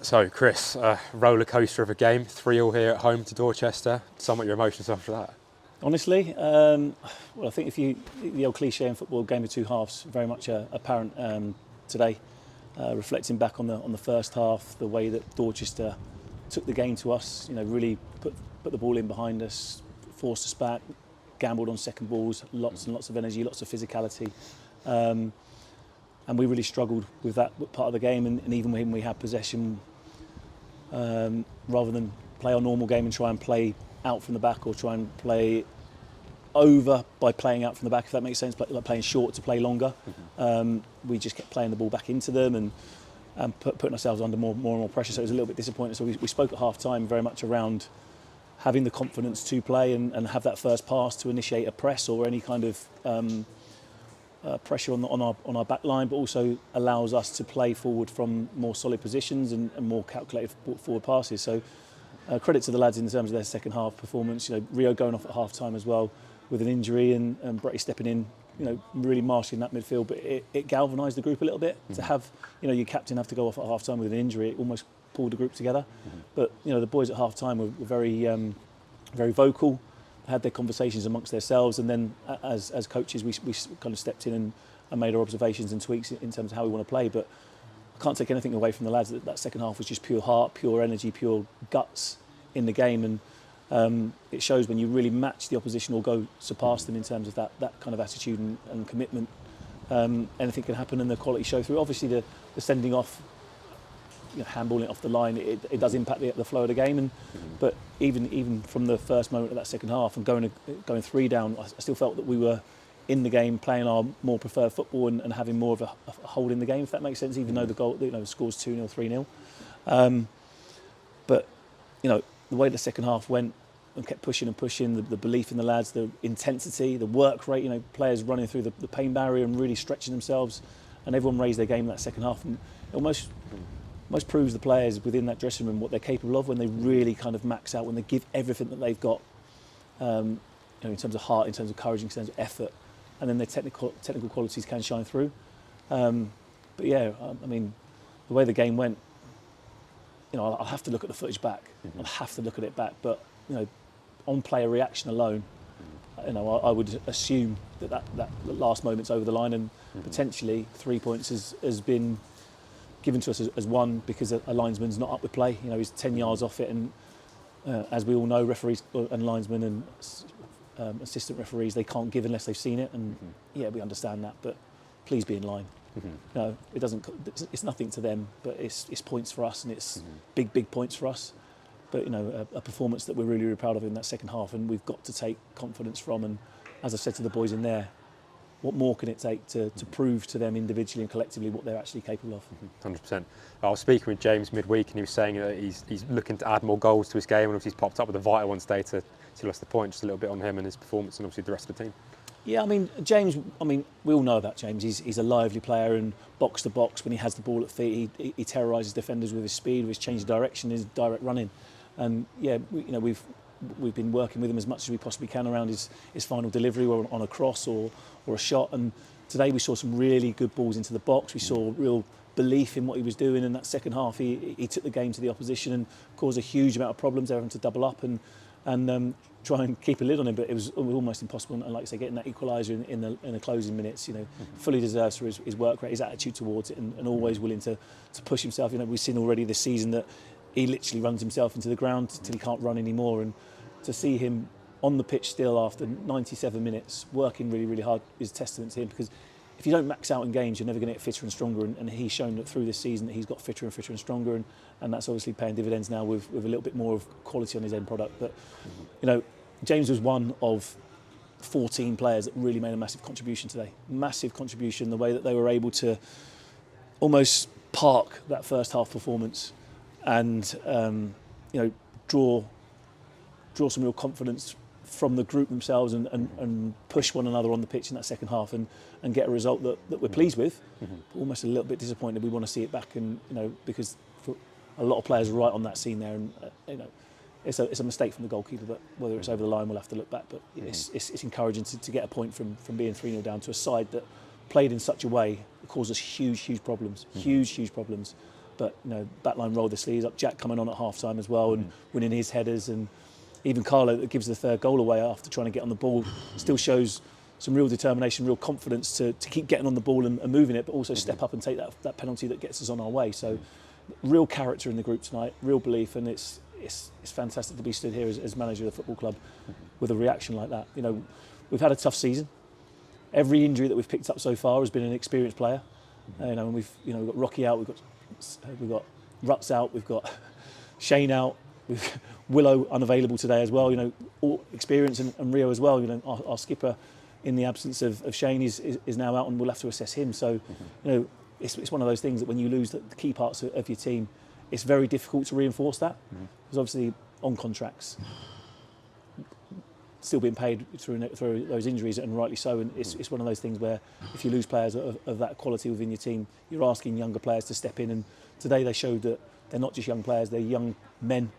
So, Chris, roller coaster of a game, 3-3 here at home to Dorchester. Sum up your emotions after that. Honestly, well, I think the old cliche in football, game of two halves, very much apparent today. Reflecting back on the first half, the way that Dorchester took the game to us, really put the ball in behind us, forced us back, gambled on second balls, lots and lots of energy, lots of physicality. And we really struggled with that part of the game, and even when we had possession, rather than play our normal game and try and play out from the back or try and play over by playing out from the back, if that makes sense, like playing short to play longer. We just kept playing the ball back into them and putting ourselves under more and more pressure, so it was a little bit disappointing. So we spoke at half-time very much around having the confidence to play and have that first pass to initiate a press or any kind of pressure on our back line, but also allows us to play forward from more solid positions and more calculated forward passes. So credit to the lads in terms of their second half performance. Rio going off at half time as well with an injury, and Bretty stepping in, really marshalling that midfield, but it galvanised the group a little bit. To have your captain have to go off at half time with an injury, it almost pulled the group together. But the boys at half time were very very vocal, had their conversations amongst themselves, and then as coaches we kind of stepped in and made our observations and tweaks in terms of how we want to play. But I can't take anything away from the lads. That second half was just pure heart, pure energy, pure guts in the game, and it shows when you really match the opposition or go surpass them in terms of that kind of attitude and commitment. Anything can happen, and the quality show through. Obviously the sending off, handballing off the line, it does impact the flow of the game. But even from the first moment of that second half and going 3 down, I still felt that we were in the game, playing our more preferred football and having more of a hold in the game, if that makes sense. Even though the goal, the score's 2-0, 3-0. But the way the second half went and kept pushing and pushing, the belief in the lads, the intensity, the work rate, players running through the pain barrier and really stretching themselves, and everyone raised their game in that second half, and it almost proves the players within that dressing room what they're capable of when they really kind of max out, when they give everything that they've got, in terms of heart, in terms of courage, in terms of effort, and then their technical qualities can shine through. But yeah, I mean, the way the game went, I'll have to look at the footage back. I'll have to look at it back, but on player reaction alone, I would assume that last moment's over the line, and potentially 3 points has been given to us as one because a linesman's not up with play. He's 10 yards off it, and as we all know, referees and linesmen and assistant referees, they can't give unless they've seen it, and yeah, we understand that, but please be in line. No, it doesn't. It's nothing to them, but it's points for us, and it's big points for us. But a performance that we're really, really proud of in that second half, and we've got to take confidence from. And as I said to the boys in there, what more can it take to prove to them individually and collectively what they're actually capable of? 100%. I was speaking with James midweek, and he was saying that he's looking to add more goals to his game, and obviously he's popped up with a vital one today to lost the point. Just a little bit on him and his performance, and obviously the rest of the team. Yeah, I mean, James, we all know about James. He's a lively player, and box to box, when he has the ball at feet, he terrorises defenders with his speed, with his change of direction, his direct running. And yeah, we've been working with him as much as we possibly can around his final delivery, or on a cross or a shot. And today we saw some really good balls into the box. We saw real belief in what he was doing in that second half. He took the game to the opposition and caused a huge amount of problems. They were having to double up and try and keep a lid on him, but it was almost impossible. And like I say, getting that equaliser in the closing minutes, fully deserves for his work rate, his attitude towards it, and always willing to push himself. We've seen already this season that he literally runs himself into the ground till he can't run anymore, and to see him on the pitch still after 97 minutes working really, really hard is testament to him, because if you don't max out in games, you're never going to get fitter and stronger, and he's shown that through this season that he's got fitter and stronger, and that's obviously paying dividends now with a little bit more of quality on his end product. But James was one of 14 players that really made a massive contribution today. Massive contribution, the way that they were able to almost park that first half performance and draw some real confidence from the group themselves and push one another on the pitch in that second half and get a result that we're pleased with. Almost a little bit disappointed. We want to see it back, and because for a lot of players are right on that scene there, and it's a mistake from the goalkeeper, but whether it's over the line, we'll have to look back. But it's encouraging to get a point from being 3-0 down to a side that played in such a way that caused us huge problems, huge problems. But backline rolled the sleeves up. Jack coming on at half time as well and winning his headers, and even Carlo that gives the third goal away after trying to get on the ball still shows some real determination, real confidence to keep getting on the ball and moving it, but also step up and take that penalty that gets us on our way. So real character in the group tonight, real belief, and it's fantastic to be stood here as manager of the football club with a reaction like that. We've had a tough season. Every injury that we've picked up so far has been an experienced player. And we've got Rocky out, we've got Ruts out, we've got Shane out, we've Willow unavailable today as well. All experience, and Rio as well. Our skipper, in the absence of Shane, is now out, and we'll have to assess him. So, it's one of those things that when you lose the key parts of your team, it's very difficult to reinforce that, because obviously on contracts, still being paid through those injuries, and rightly so. And it's one of those things where if you lose players of that quality within your team, you're asking younger players to step in. And today they showed that they're not just young players; they're young men.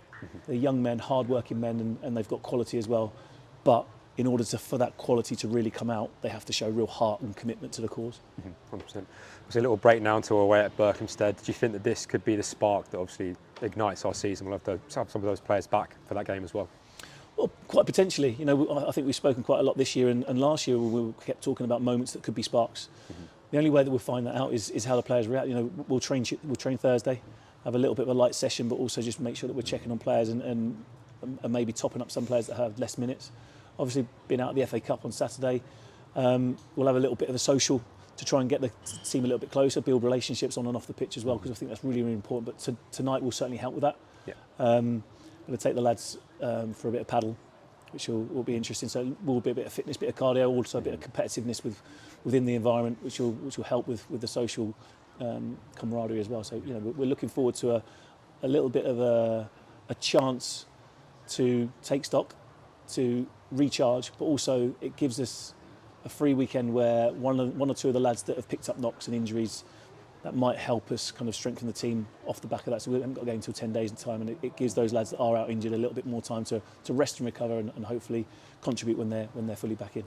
They're young men, hard-working men, and they've got quality as well. But in order for that quality to really come out, they have to show real heart and commitment to the cause. 100%. It's a little break now until we're away at Berkhamsted. Do you think that this could be the spark that obviously ignites our season? We'll have to have some of those players back for that game as well. Well, quite potentially. I think we've spoken quite a lot this year, and last year we kept talking about moments that could be sparks. The only way that we'll find that out is how the players react. We'll train Thursday, have a little bit of a light session, but also just make sure that we're checking on players and maybe topping up some players that have less minutes. Obviously, being out of the FA Cup on Saturday, we'll have a little bit of a social to try and get the team a little bit closer, build relationships on and off the pitch as well, because I think that's really, really important. But tonight will certainly help with that. Yeah. I'm going to take the lads for a bit of paddle, which will be interesting. So will be a bit of fitness, bit of cardio, also a bit of competitiveness within the environment, which will help with the social camaraderie as well. So we're looking forward to a little bit of a chance to take stock, to recharge, but also it gives us a free weekend where one or two of the lads that have picked up knocks and injuries, that might help us kind of strengthen the team off the back of that. So we haven't got to go until 10 days in time, and it gives those lads that are out injured a little bit more time to rest and recover and hopefully contribute when they're fully back in.